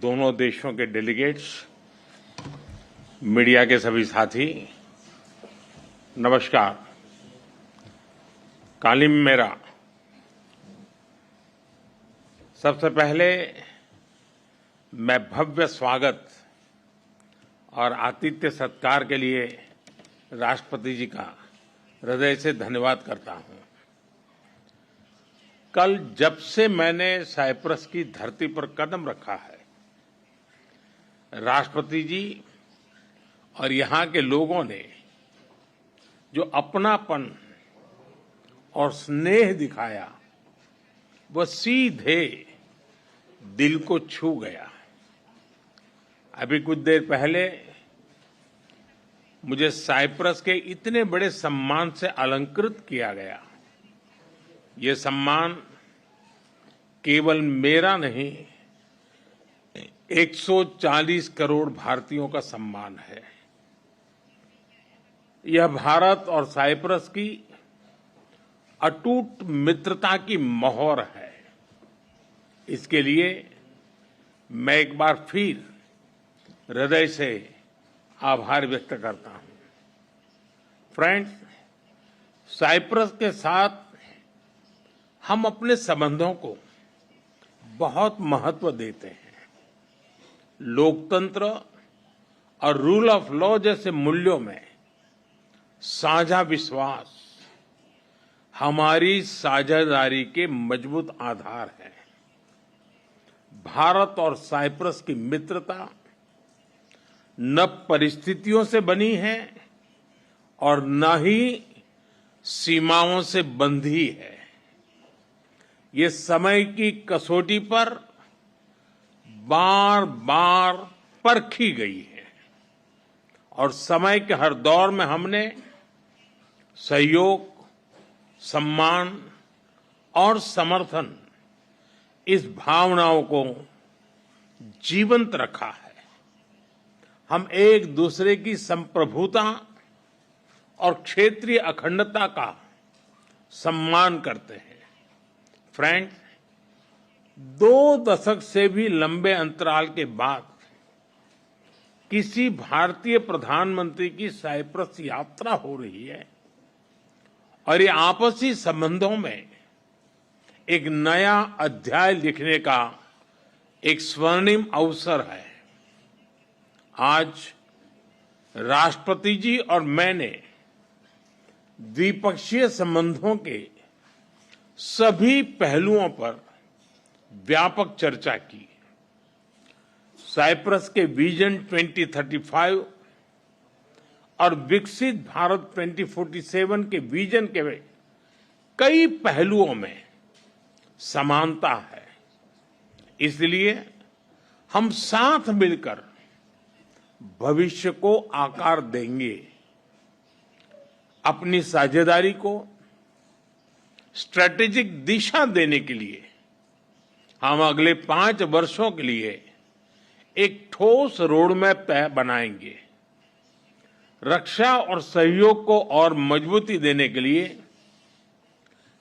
दोनों देशों के डेलीगेट्स, मीडिया के सभी साथी, नमस्कार। कालिम मेरा। सबसे पहले मैं भव्य स्वागत और आतिथ्य सत्कार के लिए राष्ट्रपति जी का हृदय से धन्यवाद करता हूं। कल जब से मैंने साइप्रस की धरती पर कदम रखा है, राष्ट्रपति जी और यहां के लोगों ने जो अपनापन और स्नेह दिखाया, वह सीधे दिल को छू गया। अभी कुछ देर पहले मुझे साइप्रस के इतने बड़े सम्मान से अलंकृत किया गया। ये सम्मान केवल मेरा नहीं, 140 करोड़ भारतीयों का सम्मान है। यह भारत और साइप्रस की अटूट मित्रता की मोहर है। इसके लिए मैं एक बार फिर हृदय से आभार व्यक्त करता हूं। फ्रेंड्स, साइप्रस के साथ हम अपने संबंधों को बहुत महत्व देते हैं। लोकतंत्र और रूल ऑफ लॉ जैसे मूल्यों में साझा विश्वास हमारी साझेदारी के मजबूत आधार है। भारत और साइप्रस की मित्रता न परिस्थितियों से बनी है और न ही सीमाओं से बंधी है। ये समय की कसौटी पर बार बार परखी गई है और समय के हर दौर में हमने सहयोग, सम्मान और समर्थन, इस भावनाओं को जीवंत रखा है। हम एक दूसरे की संप्रभुता और क्षेत्रीय अखंडता का सम्मान करते हैं। फ्रेंड्स, 2 दशक से भी लंबे अंतराल के बाद किसी भारतीय प्रधानमंत्री की साइप्रस यात्रा हो रही है और ये आपसी संबंधों में एक नया अध्याय लिखने का एक स्वर्णिम अवसर है। आज राष्ट्रपति जी और मैंने द्विपक्षीय संबंधों के सभी पहलुओं पर व्यापक चर्चा की। साइप्रस के विजन 2035 और विकसित भारत 2047 के विजन के कई पहलुओं में समानता है। इसलिए हम साथ मिलकर भविष्य को आकार देंगे। अपनी साझेदारी को स्ट्रैटेजिक दिशा देने के लिए हम अगले 5 वर्षों के लिए एक ठोस रोडमैप बनाएंगे। रक्षा और सहयोग को और मजबूती देने के लिए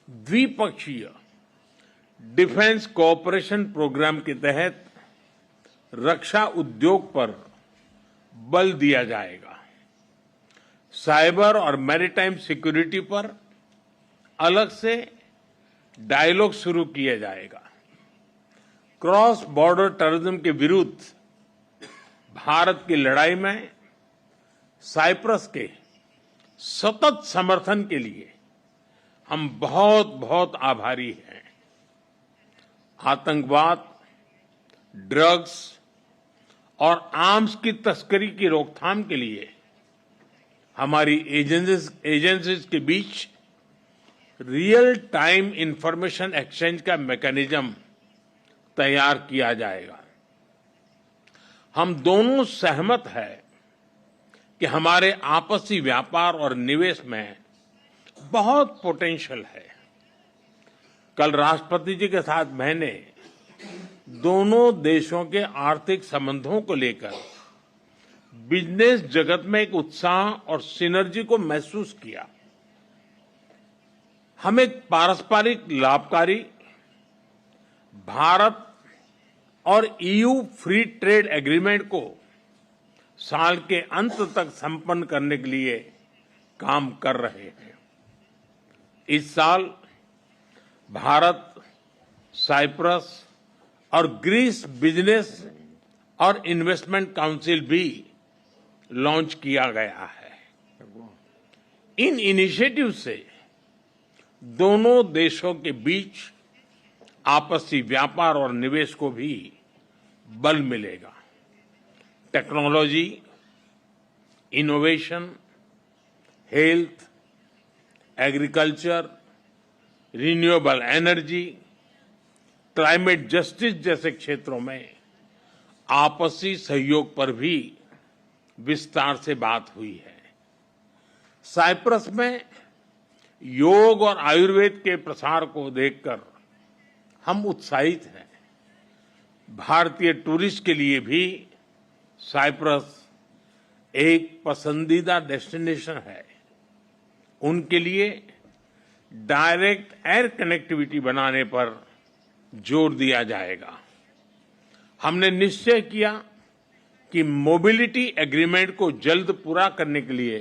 द्विपक्षीय डिफेंस कोऑपरेशन प्रोग्राम के तहत रक्षा उद्योग पर बल दिया जाएगा। साइबर और मैरीटाइम सिक्योरिटी पर अलग से डायलॉग शुरू किया जाएगा। क्रॉस बॉर्डर टेररिज्म के विरुद्ध भारत की लड़ाई में साइप्रस के सतत समर्थन के लिए हम बहुत बहुत आभारी हैं। आतंकवाद, ड्रग्स और आर्म्स की तस्करी की रोकथाम के लिए हमारी एजेंसीज के बीच रियल टाइम इंफॉर्मेशन एक्सचेंज का मैकेनिज्म तैयार किया जाएगा। हम दोनों सहमत हैं कि हमारे आपसी व्यापार और निवेश में बहुत पोटेंशियल है। कल राष्ट्रपति जी के साथ मैंने दोनों देशों के आर्थिक संबंधों को लेकर बिजनेस जगत में एक उत्साह और सिनर्जी को महसूस किया। हम एक पारस्परिक लाभकारी भारत और ईयू फ्री ट्रेड एग्रीमेंट को साल के अंत तक संपन्न करने के लिए काम कर रहे हैं। इस साल भारत, साइप्रस और ग्रीस बिजनेस और इन्वेस्टमेंट काउंसिल भी लॉन्च किया गया है। इन इनिशिएटिव से दोनों देशों के बीच आपसी व्यापार और निवेश को भी बल मिलेगा। Technology, innovation, health, agriculture, renewable energy, climate justice जैसे क्षेत्रों में आपसी सहयोग पर भी विस्तार से बात हुई है। साइप्रस में योग और आयुर्वेद के प्रसार को देखकर हम उत्साहित हैं। भारतीय टूरिस्ट के लिए भी साइप्रस एक पसंदीदा डेस्टिनेशन है। उनके लिए डायरेक्ट एयर कनेक्टिविटी बनाने पर जोर दिया जाएगा। हमने निश्चय किया कि मोबिलिटी एग्रीमेंट को जल्द पूरा करने के लिए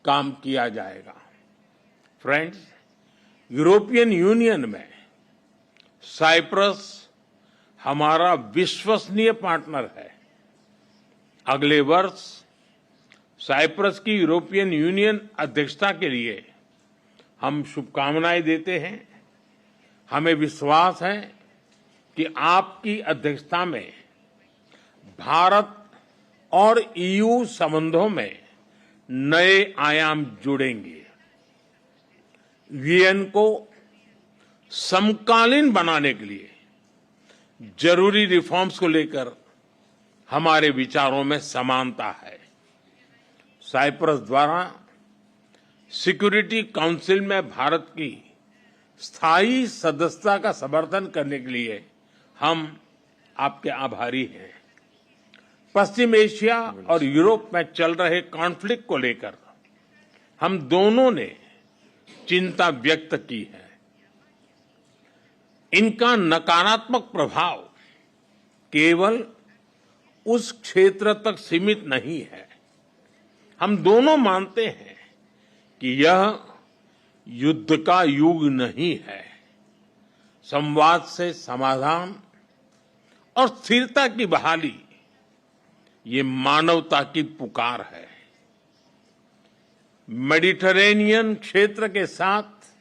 काम किया जाएगा। फ्रेंड्स, यूरोपियन यूनियन में साइप्रस हमारा विश्वसनीय पार्टनर है। अगले वर्ष साइप्रस की यूरोपियन यूनियन अध्यक्षता के लिए हम शुभकामनाएं देते हैं। हमें विश्वास है कि आपकी अध्यक्षता में भारत और ईयू संबंधों में नए आयाम जुड़ेंगे। वीएन को समकालीन बनाने के लिए जरूरी रिफॉर्म्स को लेकर हमारे विचारों में समानता है। साइप्रस द्वारा सिक्योरिटी काउंसिल में भारत की स्थायी सदस्यता का समर्थन करने के लिए हम आपके आभारी हैं। पश्चिम एशिया और यूरोप में चल रहे कॉन्फ्लिक्ट को लेकर हम दोनों ने चिंता व्यक्त की है। इनका नकारात्मक प्रभाव केवल उस क्षेत्र तक सीमित नहीं है। हम दोनों मानते हैं कि यह युद्ध का युग नहीं है। संवाद से समाधान और स्थिरता की बहाली ये मानवता की पुकार है। मेडिटरेनियन क्षेत्र के साथ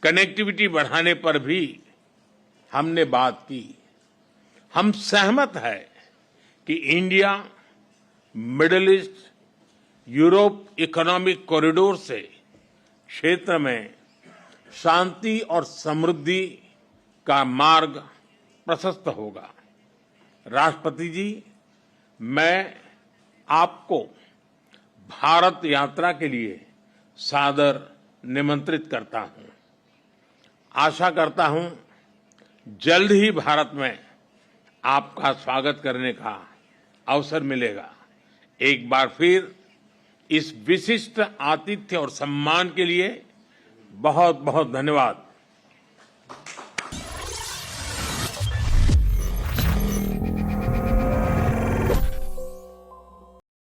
कनेक्टिविटी बढ़ाने पर भी हमने बात की। हम सहमत है कि India middle east Europe economic corridor से क्षेत्र में शांति और समृद्धि का मार्ग प्रशस्त होगा। राष्ट्रपति जी, मैं आपको भारत यात्रा के लिए सादर निमंत्रित करता हूं। आशा करता हूं जल्द ही भारत में आपका स्वागत करने का अवसर मिलेगा। एक बार फिर इस विशिष्ट आतिथ्य और सम्मान के लिए बहुत बहुत धन्यवाद।